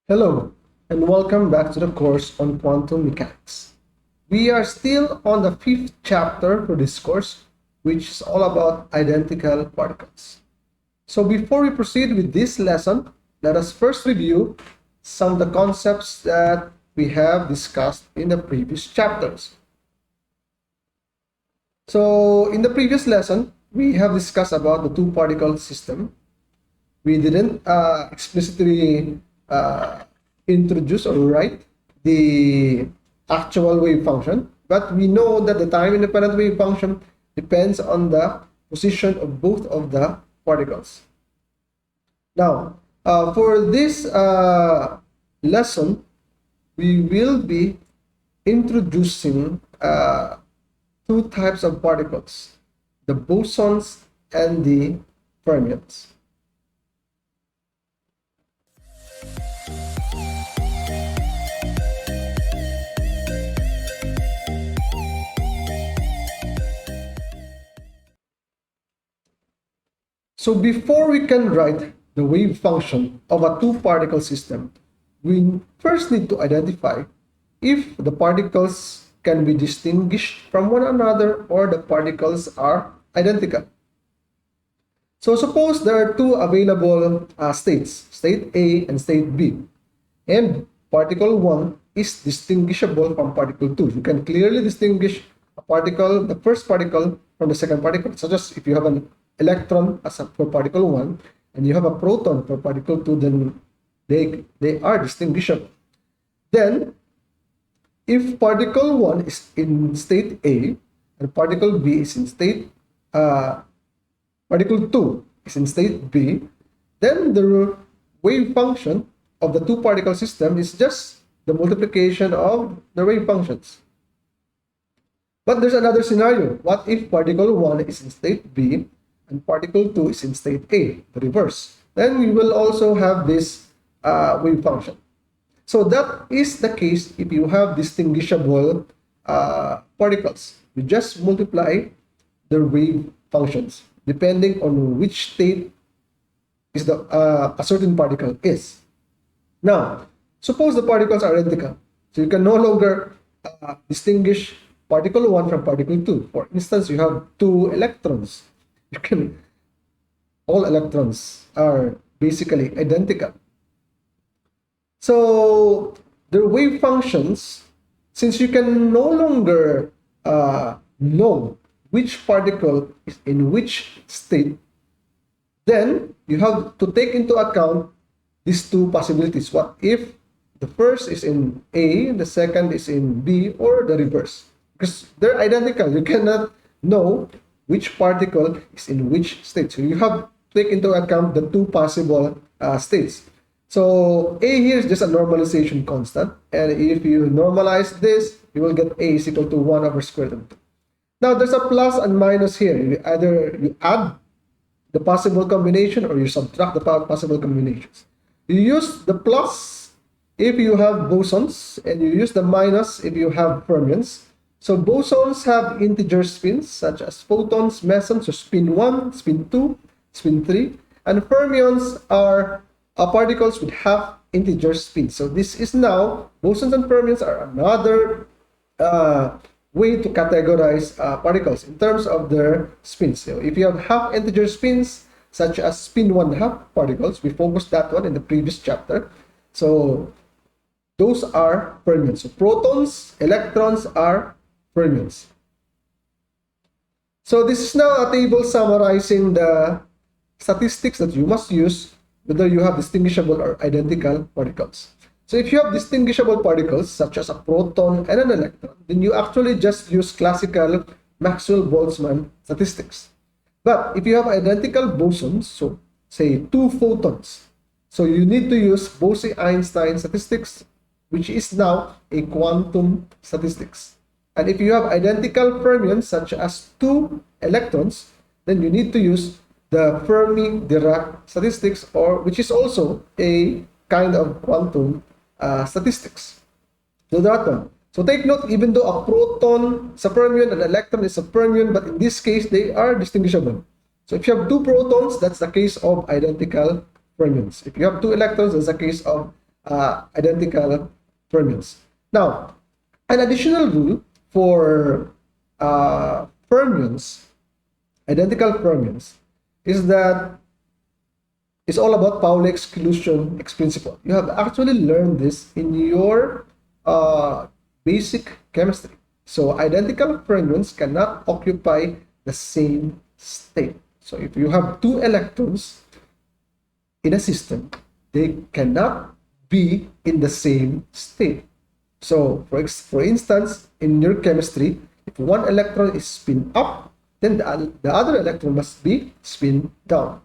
Hello, and welcome back to the course on quantum mechanics. We are still on the fifth chapter for this course, which is all about identical particles. So before we proceed with this lesson, let us first review some of the concepts that we have discussed in the previous chapters. So in the previous lesson, we have discussed about the two-particle system. We didn't explicitly introduce or write the actual wave function, but we know that the time independent wave function depends on the position of both of the particles. Now, for this lesson, we will be introducing two types of particles, the bosons and the fermions. So before we can write the wave function of a two-particle system, we first need to identify if the particles can be distinguished from one another or the particles are identical. So suppose there are two available states, state A and state B, and particle 1 is distinguishable from particle 2. You can clearly distinguish a particle, the first particle, from the second particle, such as if you have an electron for particle 1 and you have a proton for particle 2, then they are distinguishable. Then, if particle 1 is in state A and particle B is in state particle 2 is in state B, then the wave function of the two-particle system is just the multiplication of the wave functions. But there's another scenario. What if particle 1 is in state B and particle 2 is in state A, the reverse? Then we will also have this wave function. So that is the case if you have distinguishable particles. You just multiply the wave functions depending on which state is the a certain particle is. Now, suppose the particles are identical. So you can no longer distinguish particle 1 from particle 2. For instance, you have two electrons. All electrons are basically identical. So the wave functions, since you can no longer know which particle is in which state, then you have to take into account these two possibilities. What if the first is in A and the second is in B, or the reverse? Because they're identical. You cannot know which particle is in which state. So you have to take into account the two possible states. So A here is just a normalization constant. And if you normalize this, you will get A is equal to 1 over square root of 2. Now, there's a plus and minus here. Either you add the possible combination or you subtract the possible combinations. You use the plus if you have bosons, and you use the minus if you have fermions. So bosons have integer spins such as photons, mesons, so spin 1, spin 2, spin 3. And fermions are particles with half integer spins. So this is now, bosons and fermions are another way to categorize particles in terms of their spins. So if you have half integer spins, such as spin 1/2 particles, we focused that one in the previous chapter. So those are fermions. So protons, electrons are fermions. So this is now a table summarizing the statistics that you must use whether you have distinguishable or identical particles. So if you have distinguishable particles, such as a proton and an electron, then you actually just use classical Maxwell-Boltzmann statistics. But if you have identical bosons, so say two photons, so you need to use Bose-Einstein statistics, which is now a quantum statistics. And if you have identical fermions, such as two electrons, then you need to use the Fermi-Dirac statistics, or which is also a kind of quantum statistics. So that one. So take note, even though a proton is a fermion and an electron is a fermion, but in this case, they are distinguishable. So if you have two protons, that's the case of identical fermions. If you have two electrons, that's the case of identical fermions. Now, an additional rule for fermions, identical fermions, is that it's all about Pauli exclusion principle. You have actually learned this in your basic chemistry. So identical fermions cannot occupy the same state. So if you have two electrons in a system, they cannot be in the same state. So for instance, in your chemistry, if one electron is spin up, then the other electron must be spin down.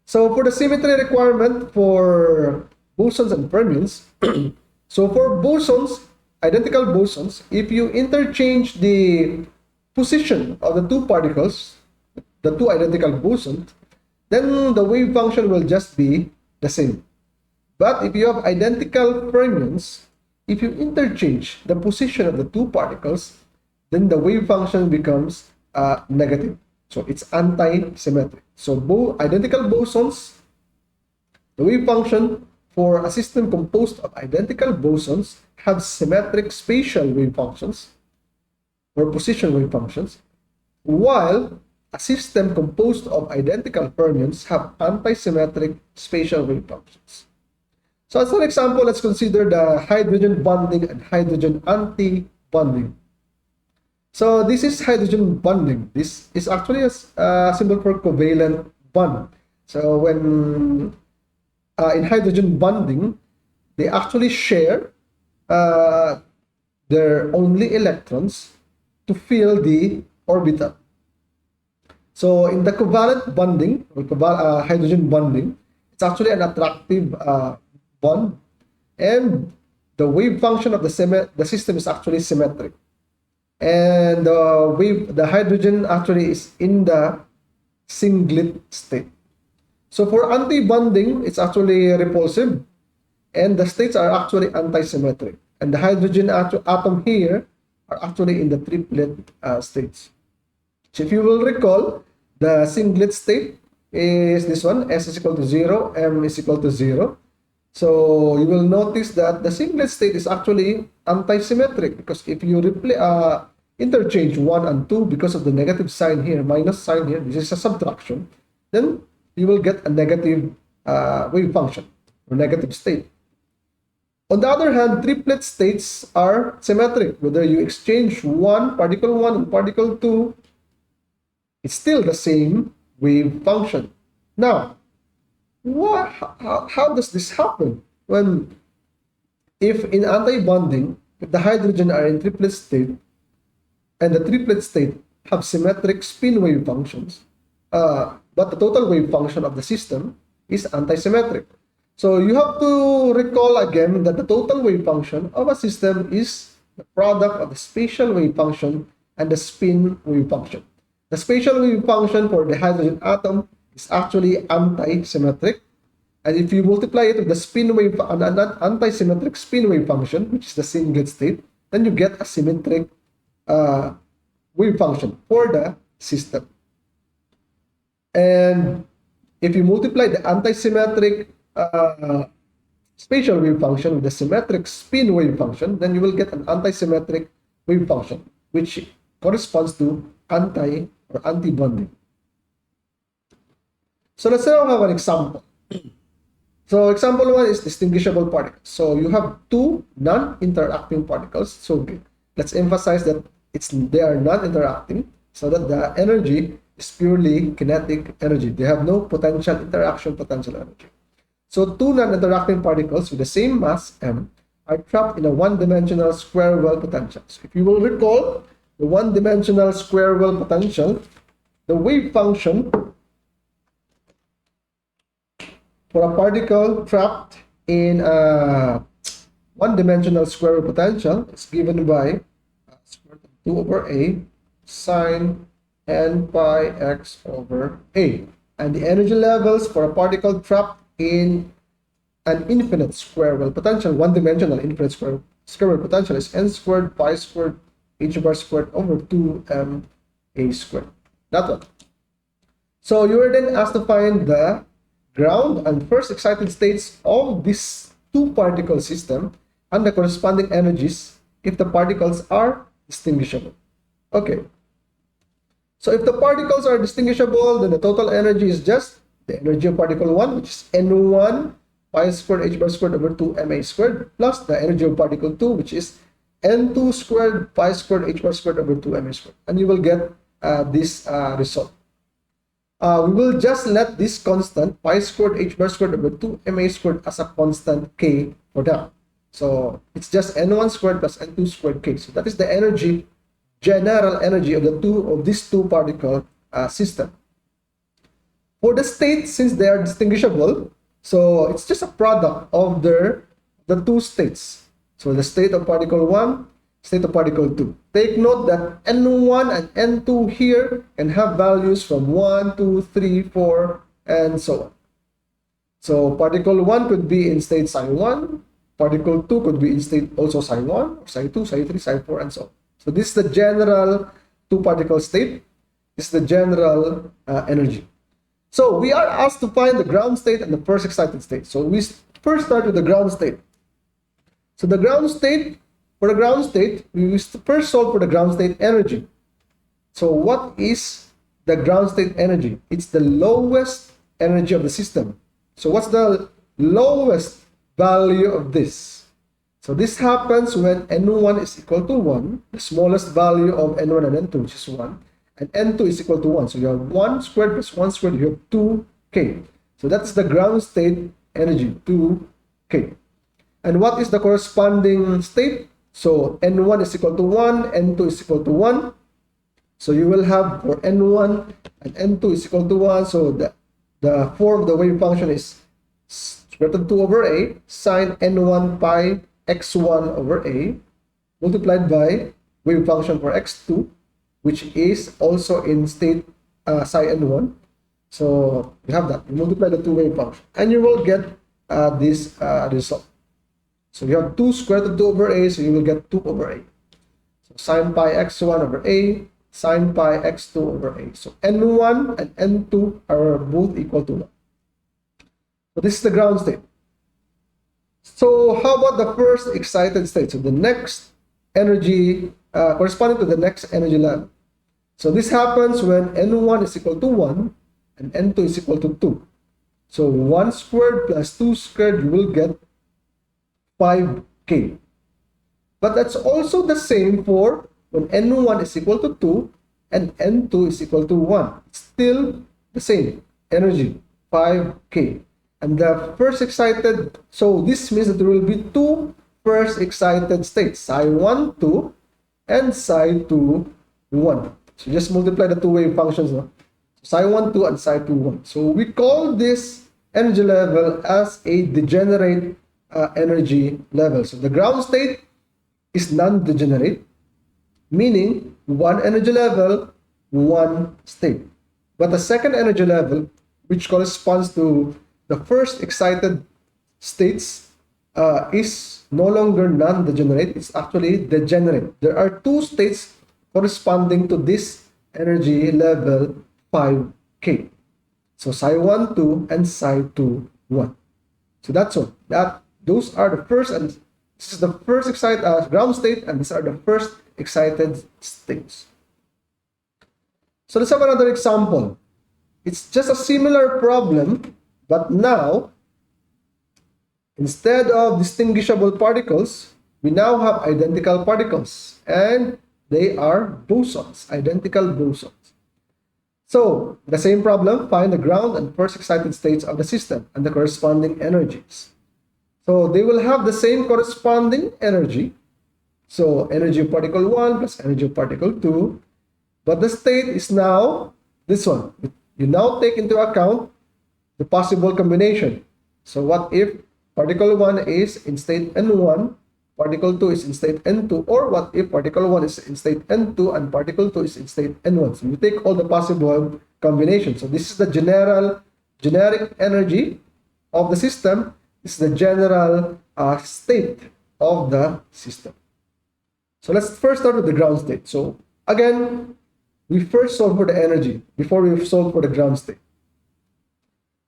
So for the symmetry requirement for bosons and fermions, so for bosons, identical bosons, if you interchange the position of the two particles, the two identical bosons, then the wave function will just be the same. But if you have identical fermions, if you interchange the position of the two particles, then the wave function becomes negative. So it's anti-symmetric. So identical bosons, the wave function for a system composed of identical bosons have symmetric spatial wave functions or position wave functions, while a system composed of identical fermions have anti-symmetric spatial wave functions. So as an example, let's consider the hydrogen bonding and hydrogen anti-bonding. So this is hydrogen bonding. This is actually a symbol for covalent bond. So when in hydrogen bonding, they actually share their only electrons to fill the orbital. So in the covalent bonding, or hydrogen bonding, it's actually an attractive bond, and the wave function of the system is actually symmetric. And the hydrogen actually is in the singlet state. So for anti-bonding, it's actually repulsive, and the states are actually anti-symmetric. And the hydrogen atom here are actually in the triplet states. So if you will recall, the singlet state is this one, S is equal to 0, M is equal to 0. So you will notice that the singlet state is actually anti-symmetric, because if you interchange 1 and 2 because of the negative sign here, minus sign here, this is a subtraction, then you will get a negative wave function or negative state. On the other hand, triplet states are symmetric. Whether you exchange particle 1 and particle 2, it's still the same wave function. Now, how does this happen? If in anti-bonding, if the hydrogen are in triplet state, and the triplet state have symmetric spin wave functions, but the total wave function of the system is anti-symmetric. So you have to recall again that the total wave function of a system is the product of the spatial wave function and the spin wave function. The spatial wave function for the hydrogen atom is actually anti-symmetric, and if you multiply it with the spin wave, an anti-symmetric spin wave function, which is the singlet state, then you get a symmetric wave function for the system. And if you multiply the anti-symmetric spatial wave function with the symmetric spin wave function, then you will get an anti-symmetric wave function, which corresponds to anti-bonding. So let's now have an example. So example 1 is distinguishable particles. So you have two non-interacting particles. So let's emphasize that they are non-interacting, so that the energy is purely kinetic energy. They have no potential interaction potential energy. So two non-interacting particles with the same mass m are trapped in a one-dimensional square well potential. So if you will recall the one-dimensional square well potential, the wave function for a particle trapped in a one-dimensional square well potential is given by 2 over a sine n pi x over a. And the energy levels for a particle trapped in an infinite square well potential, one-dimensional infinite square well potential, is n squared pi squared h bar squared over 2m a squared. That one. So you are then asked to find the ground and first excited states of this two-particle system and the corresponding energies if the particles are distinguishable. Okay. So if the particles are distinguishable, then the total energy is just the energy of particle 1, which is N1 pi squared h bar squared over 2 ma squared, plus the energy of particle 2, which is N2 squared pi squared h bar squared over 2 ma squared. And you will get this result. We will just let this constant pi squared h bar squared over 2 ma squared as a constant k for now. So it's just N1 squared plus N2 squared k. So that is the energy, general energy of these two particle system. For the state, since they are distinguishable, so it's just a product of the two states. So the state of particle 1, state of particle 2. Take note that N1 and N2 here can have values from 1, 2, 3, 4, and so on. So particle 1 could be in state psi 1, particle 2 could be in state also psi 1, or psi 2, psi 3, psi 4, and so on. So this is the general two-particle state. This is the general energy. So we are asked to find the ground state and the first excited state. So we first start with the ground state. So the ground state, for the ground state, we first solve for the ground state energy. So what is the ground state energy? It's the lowest energy of the system. So what's the lowest value of this? So this happens when N1 is equal to 1, the smallest value of N1 and N2, which is 1, and N2 is equal to 1. So you have 1 squared plus 1 squared, you have 2k. So that's the ground state energy, 2k. And what is the corresponding state? So N1 is equal to 1, N2 is equal to 1. So you will have for N1 and N2 is equal to 1. So the form of the wave function is square root of 2 over a sine N1 pi x1 over a multiplied by wave function for x2, which is also in state psi N1. So you have that. You multiply the two wave function and you will get this result. So you have 2 square root of 2 over a, so you will get 2 over a. So sine pi x1 over a, sine pi x2 over a. So N1 and N2 are both equal to 1. So this is the ground state. So how about the first excited state? So the next energy, corresponding to the next energy level. So this happens when N1 is equal to 1 and N2 is equal to 2. So 1 squared plus 2 squared, you will get 5k. But that's also the same for when N1 is equal to 2 and N2 is equal to 1. It's still the same energy, 5k. And the first excited, so this means that there will be two first excited states, psi 1, 2, and psi 2, 1. So just multiply the two wave functions, no? Psi 1, 2, and psi 2, 1. So we call this energy level as a degenerate energy level. So the ground state is non-degenerate, meaning one energy level, one state. But the second energy level, which corresponds to the first excited states, is no longer non-degenerate. It's actually degenerate. There are two states corresponding to this energy level 5k. So psi 1, 2 and psi 2, 1. So that's all. Those are the first, and this is the first excited ground state, and these are the first excited states. So let's have another example. It's just a similar problem, but now instead of distinguishable particles, we now have identical particles, and they are bosons, identical bosons. So the same problem, find the ground and first excited states of the system and the corresponding energies. So they will have the same corresponding energy. So energy of particle 1 plus energy of particle 2. But the state is now this one. You now take into account the possible combination. So what if particle 1 is in state N1, particle 2 is in state N2, or what if particle 1 is in state N2 and particle 2 is in state N1? So you take all the possible combinations. So this is the generic energy of the system. This is the general state of the system. So let's first start with the ground state. So again, we first solve for the energy before we solve for the ground state.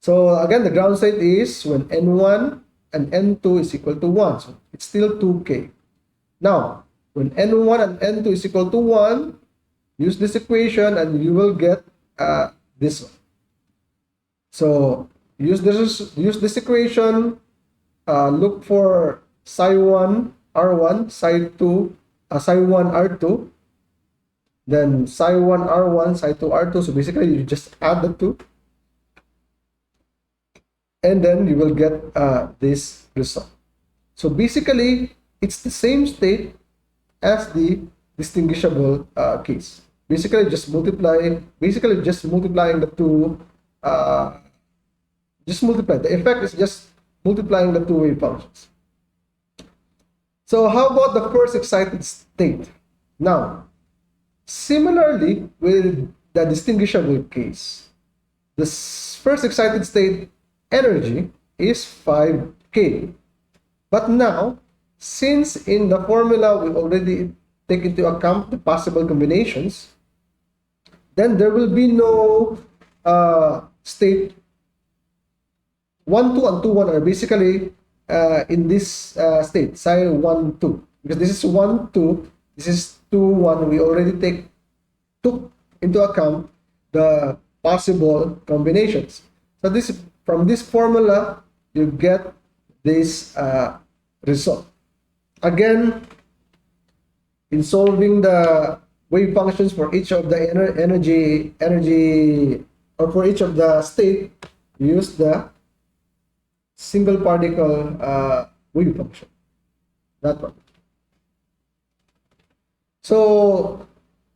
So again, the ground state is when N1 and N2 is equal to 1. So it's still 2K. Now, when N1 and N2 is equal to 1, use this equation and you will get this one. So use this equation, look for psi1 R1, psi2, psi1 R2, then psi1 R1, psi2 R2. So basically you just add the two, and then you will get this result. So basically it's the same state as the distinguishable case. Basically just multiplying the two, just multiply. The effect is just multiplying the two wave functions. So how about the first excited state? Now, similarly with the distinguishable case, the first excited state energy is 5K. But now, since in the formula we already take into account the possible combinations, then there will be no state 1, 2, and 2, 1 are basically in this state, psi 1, 2. Because this is 1, 2, this is 2, 1. We already took into account the possible combinations. So this, from this formula, you get this result. Again, in solving the wave functions for each of the energy, or for each of the state, use the single particle wave function. That one. So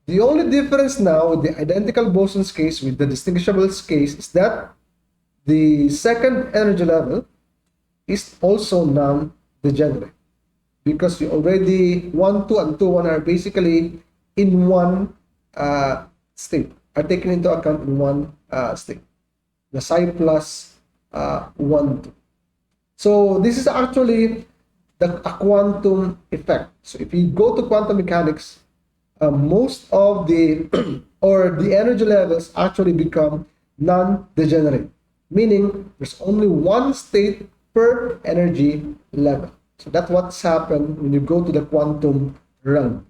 the only difference now with the identical bosons case with the distinguishable case is that the second energy level is also non-degenerate, because you already 1, 2, and 2, 1 are basically in one state, are taken into account in one state. The psi plus 1, 2. So this is actually a quantum effect. So if you go to quantum mechanics, most of the or the energy levels actually become non-degenerate, meaning there's only one state per energy level. So that's what's happened when you go to the quantum realm.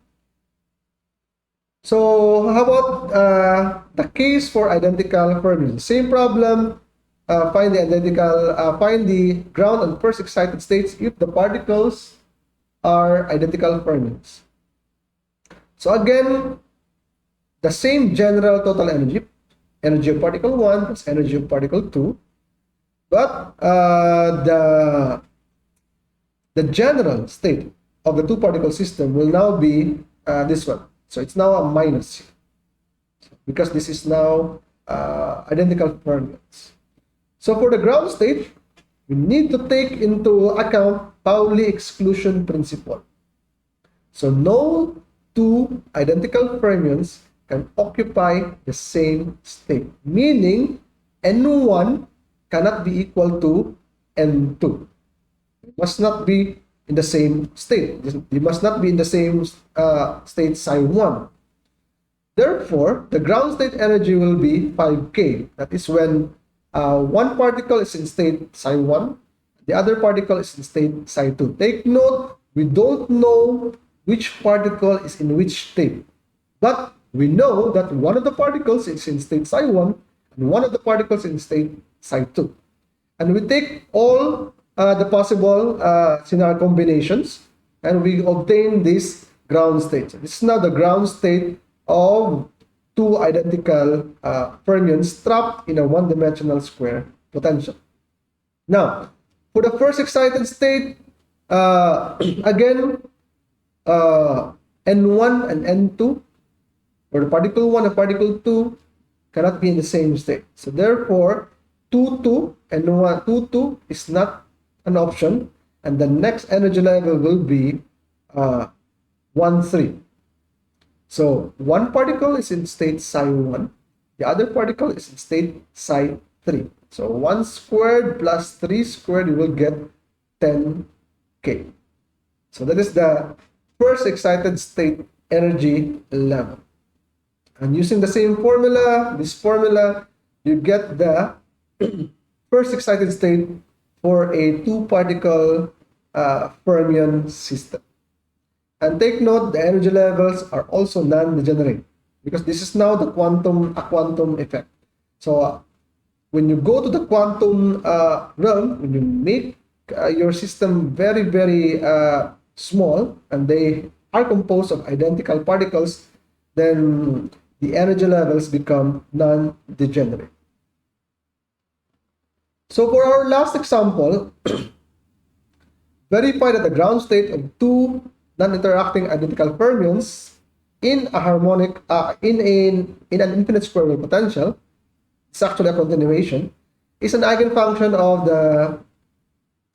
So how about the case for identical fermions? Same problem. Find the ground and first excited states if the particles are identical fermions. So again, the same general total energy of particle 1 plus energy of particle 2, but the general state of the two particle system will now be this one. So it's now a minus here, because this is now identical fermions. So for the ground state, we need to take into account Pauli exclusion principle. So no two identical fermions can occupy the same state, meaning N1 cannot be equal to N2. It must not be in the same state. It must not be in the same state psi 1. Therefore, the ground state energy will be 5K. That is when one particle is in state psi 1, the other particle is in state psi 2. Take note, we don't know which particle is in which state, but we know that one of the particles is in state psi 1 and one of the particles in state psi 2. And we take all the possible scenario combinations and we obtain this ground state. So this is now the ground state of two identical fermions trapped in a one-dimensional square potential. Now, for the first excited state, again, N1 and N2, or the particle 1 and particle 2, cannot be in the same state. So therefore, 2, 2 and 1, 2, 2 is not an option, and the next energy level will be 1, 3. So one particle is in state psi 1, the other particle is in state psi 3. So 1 squared plus 3 squared, you will get 10K. So that is the first excited state energy level. And using the same formula, this formula, you get the first excited state for a two-particle fermion system. And take note, the energy levels are also non-degenerate because this is now a quantum effect. So when you go to the quantum realm, when you make your system very, very small, and they are composed of identical particles, then the energy levels become non-degenerate. So for our last example, verify that the ground state of two non-interacting identical fermions in a harmonic in an infinite square wave potential, it's actually a continuation, is an eigenfunction of the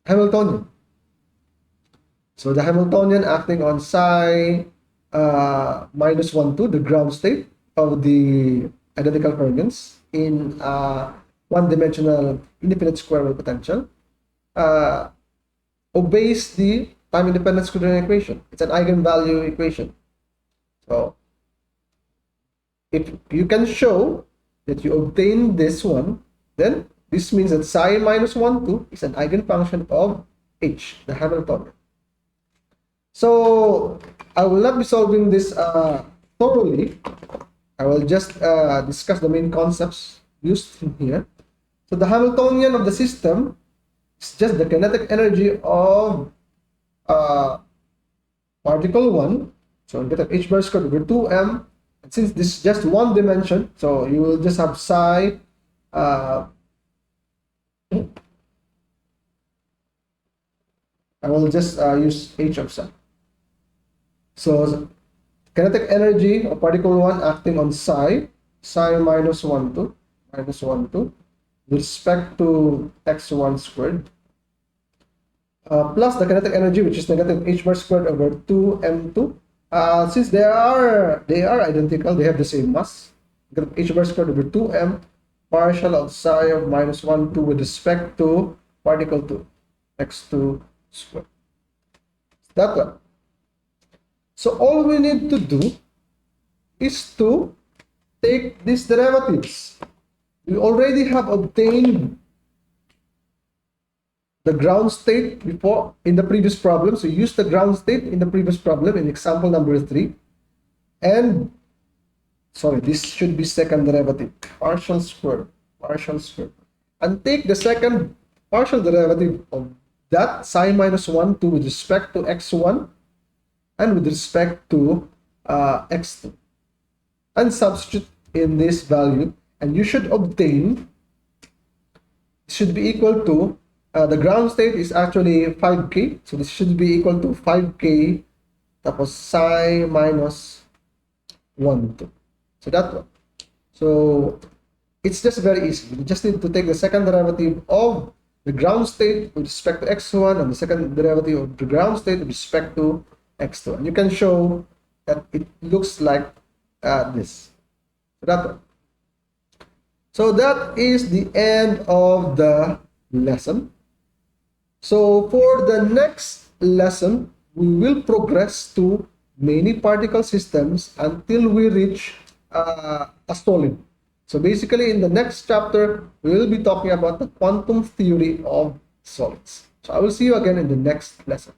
Hamiltonian. So the Hamiltonian acting on psi minus 1, 2, the ground state of the identical fermions in one-dimensional infinite square wave potential obeys the time-independent Schrödinger equation. It's an eigenvalue equation. So if you can show that you obtain this one, then this means that psi minus 1, 2 is an eigenfunction of H, the Hamiltonian. So I will not be solving this thoroughly. I will just discuss the main concepts used in here. So the Hamiltonian of the system is just the kinetic energy of particle 1. So you get H bar squared over 2m. And since this is just one dimension, so you will just have psi I will just use H of psi. So kinetic energy of particle 1 acting on psi minus 1, 2, with respect to x1 squared, plus the kinetic energy, which is negative H bar squared over 2m2. Since they are identical, they have the same mass. H bar squared over 2m partial of psi of minus 1, 2 with respect to particle 2, x2 squared. That one. So all we need to do is to take these derivatives. We already have obtained the ground state before in the previous problem. So use the ground state in the previous problem in example number 3. And sorry, this should be second derivative, partial square. And take the second partial derivative of that psi minus 1, 2 with respect to x1 and with respect to x2. And substitute in this value, and you should obtain, should be equal to, the ground state is actually 5k, so this should be equal to 5k tapos psi minus 1, 2. So that one. So it's just very easy. You just need to take the second derivative of the ground state with respect to x1 and the second derivative of the ground state with respect to x2. And you can show that it looks like this. So that one. So that is the end of the lesson. So for the next lesson, we will progress to many particle systems until we reach a solid. So basically in the next chapter, we will be talking about the quantum theory of solids. So I will see you again in the next lesson.